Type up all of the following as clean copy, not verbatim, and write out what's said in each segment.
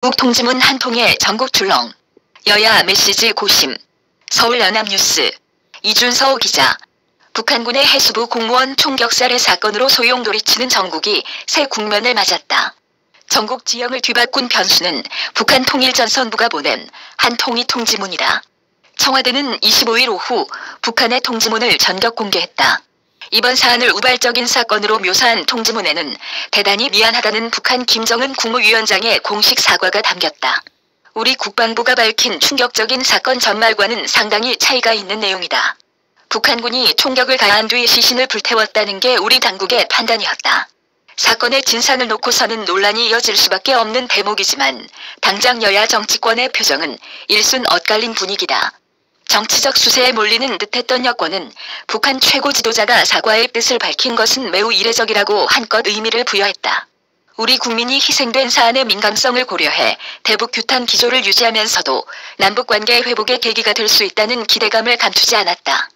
통지문 한 통에 전국 출렁. 여야 메시지 고심. 서울연합뉴스. 이준서 기자. 북한군의 해수부 공무원 총격살해 사건으로 소용돌이치는 전국이 새 국면을 맞았다. 전국 지형을 뒤바꾼 변수는 북한 통일전선부가 보낸 한 통이 통지문이다. 청와대는 25일 오후 북한의 통지문을 전격 공개했다. 이번 사안을 우발적인 사건으로 묘사한 통지문에는 대단히 미안하다는 북한 김정은 국무위원장의 공식 사과가 담겼다. 우리 국방부가 밝힌 충격적인 사건 전말과는 상당히 차이가 있는 내용이다. 북한군이 총격을 가한 뒤 시신을 불태웠다는 게 우리 당국의 판단이었다. 사건의 진상을 놓고서는 논란이 이어질 수밖에 없는 대목이지만 당장 여야 정치권의 표정은 일순 엇갈린 분위기다. 정치적 수세에 몰리는 듯했던 여권은 북한 최고 지도자가 사과의 뜻을 밝힌 것은 매우 이례적이라고 한껏 의미를 부여했다. 우리 국민이 희생된 사안의 민감성을 고려해 대북 규탄 기조를 유지하면서도 남북관계 회복의 계기가 될 수 있다는 기대감을 감추지 않았다.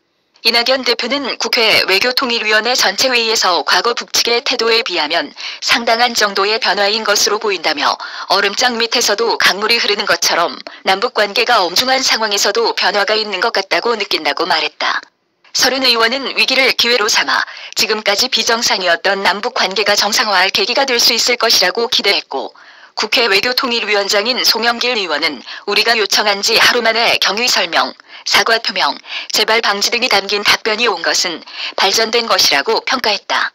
이낙연 대표는 국회 외교통일위원회 전체회의에서 과거 북측의 태도에 비하면 상당한 정도의 변화인 것으로 보인다며 얼음장 밑에서도 강물이 흐르는 것처럼 남북관계가 엄중한 상황에서도 변화가 있는 것 같다고 느낀다고 말했다. 서른 의원은 위기를 기회로 삼아 지금까지 비정상이었던 남북관계가 정상화할 계기가 될 수 있을 것이라고 기대했고, 국회 외교통일위원장인 송영길 의원은 우리가 요청한 지 하루 만에 경위 설명, 사과 표명, 재발 방지 등이 담긴 답변이 온 것은 발전된 것이라고 평가했다.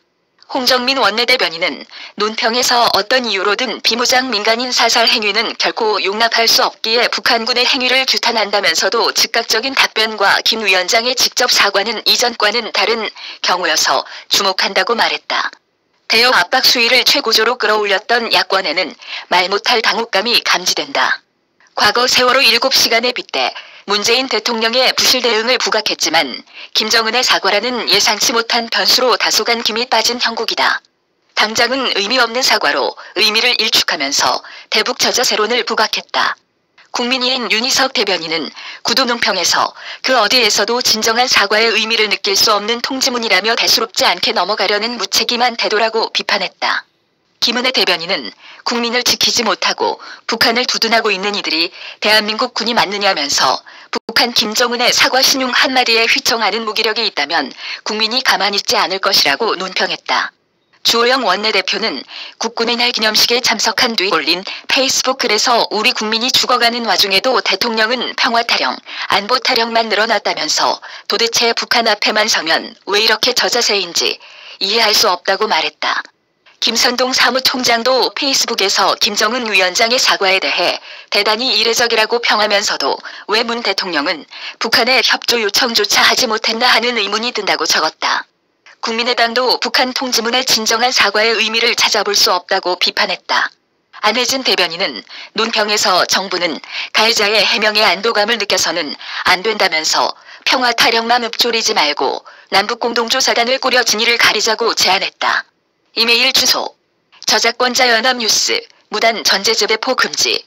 홍정민 원내대변인은 논평에서 어떤 이유로든 비무장 민간인 사살 행위는 결코 용납할 수 없기에 북한군의 행위를 규탄한다면서도 즉각적인 답변과 김 위원장의 직접 사과는 이전과는 다른 경우여서 주목한다고 말했다. 대여 압박 수위를 최고조로 끌어올렸던 야권에는 말 못할 당혹감이 감지된다. 과거 세월호 7시간에 빗대 문재인 대통령의 부실 대응을 부각했지만 김정은의 사과라는 예상치 못한 변수로 다소간 김이 빠진 형국이다. 당장은 의미 없는 사과로 의미를 일축하면서 대북 저자세론을 부각했다. 국민의힘 윤희석 대변인은 구도 논평에서 그 어디에서도 진정한 사과의 의미를 느낄 수 없는 통지문이라며 대수롭지 않게 넘어가려는 무책임한 태도라고 비판했다. 김은혜 대변인은 국민을 지키지 못하고 북한을 두둔하고 있는 이들이 대한민국 군이 맞느냐면서 북한 김정은의 사과 신용 한마디에 휘청하는 무기력이 있다면 국민이 가만히 있지 않을 것이라고 논평했다. 주호영 원내대표는 국군의 날 기념식에 참석한 뒤 올린 페이스북 글에서 우리 국민이 죽어가는 와중에도 대통령은 평화 타령, 안보 타령만 늘어났다면서 도대체 북한 앞에만 서면 왜 이렇게 저자세인지 이해할 수 없다고 말했다. 김선동 사무총장도 페이스북에서 김정은 위원장의 사과에 대해 대단히 이례적이라고 평하면서도 왜 문 대통령은 북한의 협조 요청조차 하지 못했나 하는 의문이 든다고 적었다. 국민의당도 북한 통지문의 진정한 사과의 의미를 찾아볼 수 없다고 비판했다. 안혜진 대변인은 논평에서 정부는 가해자의 해명에 안도감을 느껴서는 안 된다면서 평화 타령만 읊조리지 말고 남북공동조사단을 꾸려 진위를 가리자고 제안했다. 이메일 주소. 저작권자 연합뉴스. 무단 전제재배포 금지.